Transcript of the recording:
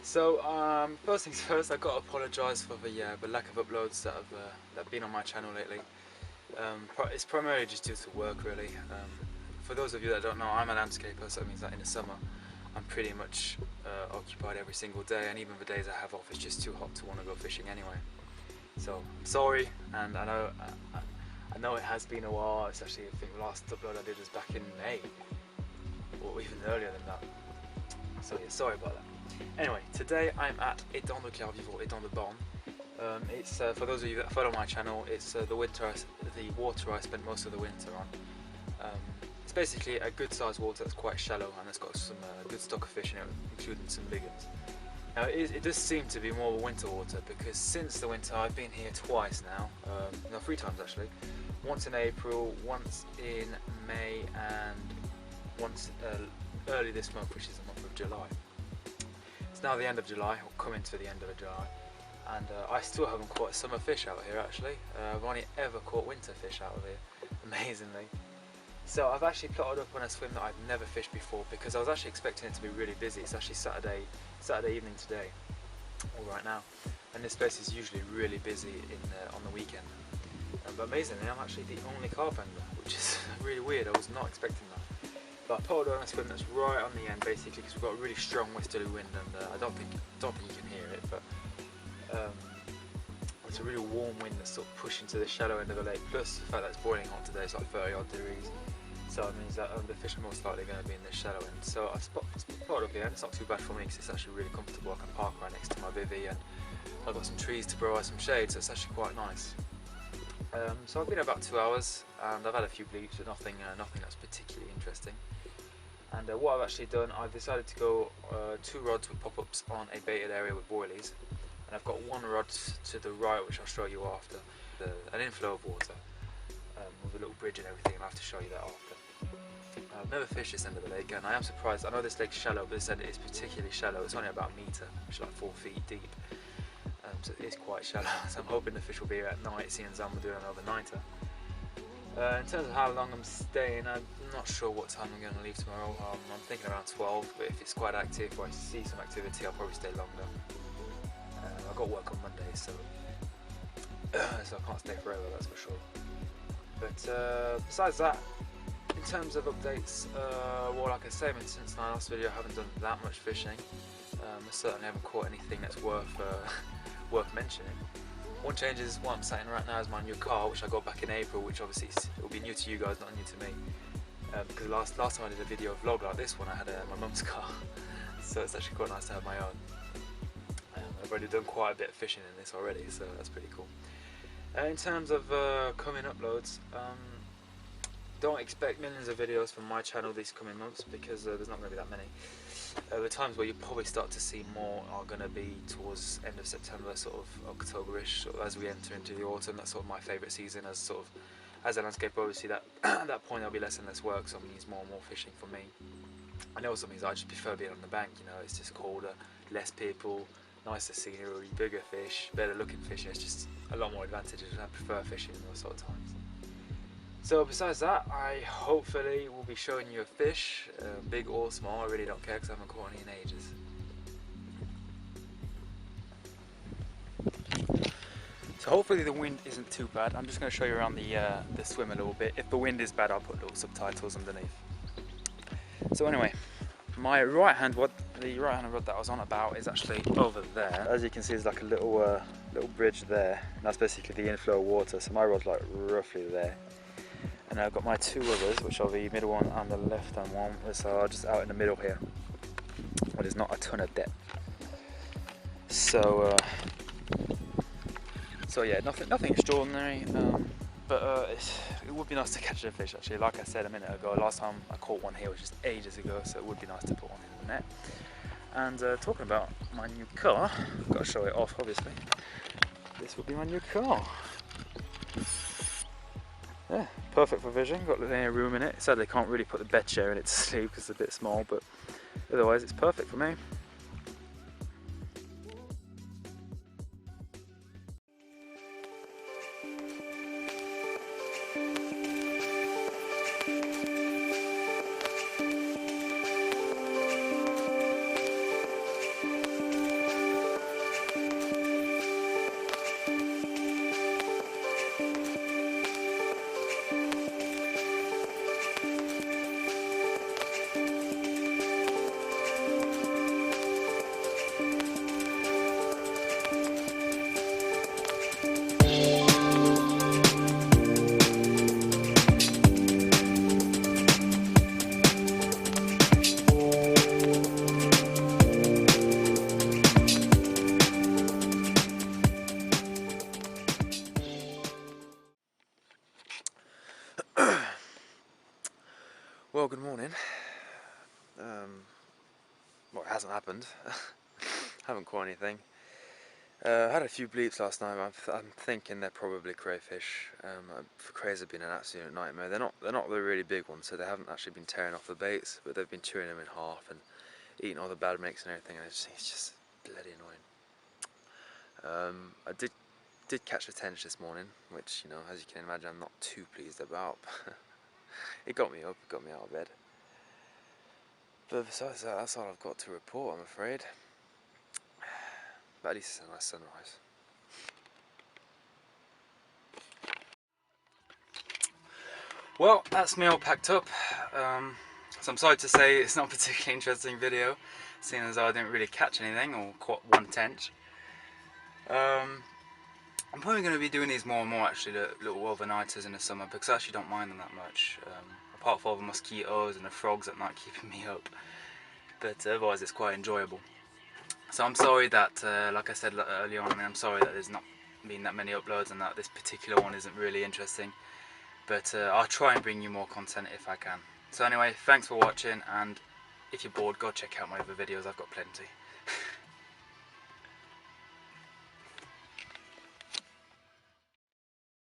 So first things first, I got to apologise for the lack of uploads that have been on my channel lately. It's primarily just due to work, really. For those of you that don't know, I'm a landscaper, so it means that in the summer I'm pretty much occupied every single day, and even the days I have off, it's just too hot to want to go fishing anyway. So I'm sorry, and I know it has been a while. It's actually, I think the last upload I did was back in May, or even earlier than that. So yeah, sorry about that. Anyway, today I'm at Étang de Clairvivre, Étang de Borne. It's for those of you that follow my channel, it's the water I spent most of the winter on. It's basically a good sized water that's quite shallow, and it's got some good stock of fish in it, including some big ones. Now it does seem to be more of a winter water, because since the winter I've been here twice now, no, 3 times actually. Once in April, once in May, and once early this month, which is the month of July. It's now the end of July, or coming to the end of July, and I still haven't caught summer fish out here actually. I've only ever caught winter fish out of here, amazingly. So I've actually plotted up on a swim that I've never fished before, because I was actually expecting it to be really busy. It's actually Saturday evening today, or right now, and this place is usually really busy on the weekend. But amazingly, I'm actually the only carp angler, which is really weird. I was not expecting that. But I pulled on a swim that's right on the end, basically, because we've got a really strong westerly wind, and I don't think you can hear it, but it's a really warm wind that's sort of pushing to the shallow end of the lake. Plus the fact that it's boiling hot today, it's like 30 odd degrees, so it means that the fish are most likely going to be in the shallow end. So I spotted up here, and it's not too bad for me because it's actually really comfortable. I can park right next to my bivvy, and I've got some trees to provide some shade, so it's actually quite nice. So I've been about 2 hours, and I've had a few bleeps, but nothing that's particularly interesting. And what I've actually done, I've decided to go 2 rods with pop-ups on a baited area with boilies, and I've got 1 rod to the right, which I'll show you after, an inflow of water with a little bridge and everything, and I'll have to show you that after. I've never fished this end of the lake, and I am surprised. I know this lake's shallow, but this end is particularly shallow. It's only about a metre, which is like 4 feet deep, so it is quite shallow. So I'm hoping the fish will be here at night, seeing as I'm doing an overnighter. In terms of how long I'm staying, I'm not sure what time I'm going to leave tomorrow. I'm thinking around 12, but if it's quite active or I see some activity, I'll probably stay longer. I've got work on Monday, so I can't stay forever, that's for sure. But besides that, in terms of updates, well, like I say, since my last video I haven't done that much fishing. I certainly haven't caught anything that's worth mentioning. One change is what I'm sat in right now is my new car, which I got back in April, which obviously will be new to you guys, not new to me. Because last time I did a video vlog like this one, I had my mum's car, so it's actually quite nice to have my own. I've already done quite a bit of fishing in this already, so that's pretty cool. In terms of coming uploads, don't expect millions of videos from my channel these coming months, because there's not going to be that many. The times where you probably start to see more are going to be towards end of September, sort of October-ish, sort of as we enter into the autumn. That's sort of my favourite season as a landscaper. Obviously, that at that point there'll be less and less work, so it means more and more fishing for me. I know some means I just prefer being on the bank. You know, it's just colder, less people, nicer scenery, bigger fish, better looking fish. It's just a lot more advantages. I prefer fishing in those sort of times. So besides that, I hopefully will be showing you a fish, big or small. I really don't care because I haven't caught any in ages. So hopefully the wind isn't too bad. I'm just going to show you around the swim a little bit. If the wind is bad, I'll put little subtitles underneath. So anyway, my right hand rod that I was on about is actually over there. As you can see, there's like a little bridge there. And that's basically the inflow of water. So my rod's like roughly there. And I've got my 2 others, which are the middle one and the left hand one, so I'm just out in the middle here, where there's not a ton of depth. So yeah, nothing extraordinary, but it would be nice to catch a fish actually. Like I said a minute ago, last time I caught one here was just ages ago, so it would be nice to put one in the net. And talking about my new car, I've got to show it off obviously. This will be my new car. Yeah, perfect for vision, got plenty of room in it. Sadly can't really put the bed chair in it to sleep because it's a bit small, but otherwise it's perfect for me. Well, it hasn't happened. Haven't caught anything. I had a few bleeps last night. I'm thinking they're probably crayfish. Crays have been an absolute nightmare. They're not the really big ones, so they haven't actually been tearing off the baits, but they've been chewing them in half and eating all the bad mix and everything. And it's just bloody annoying. I did catch a tench this morning, which, you know, as you can imagine, I'm not too pleased about. It got me up, it got me out of bed. But besides that, that's all I've got to report, I'm afraid. But at least it's a nice sunrise. Well, that's me all packed up. So I'm sorry to say it's not a particularly interesting video, seeing as I didn't really catch anything or caught one tench. I'm probably going to be doing these more and more, actually, the little overnighters in the summer, because I actually don't mind them that much. Apart from all the mosquitoes and the frogs at night keeping me up, but otherwise it's quite enjoyable. So I'm sorry that, like I said earlier on, I'm sorry that there's not been that many uploads and that this particular one isn't really interesting. But I'll try and bring you more content if I can. So anyway, thanks for watching, and if you're bored, go check out my other videos, I've got plenty.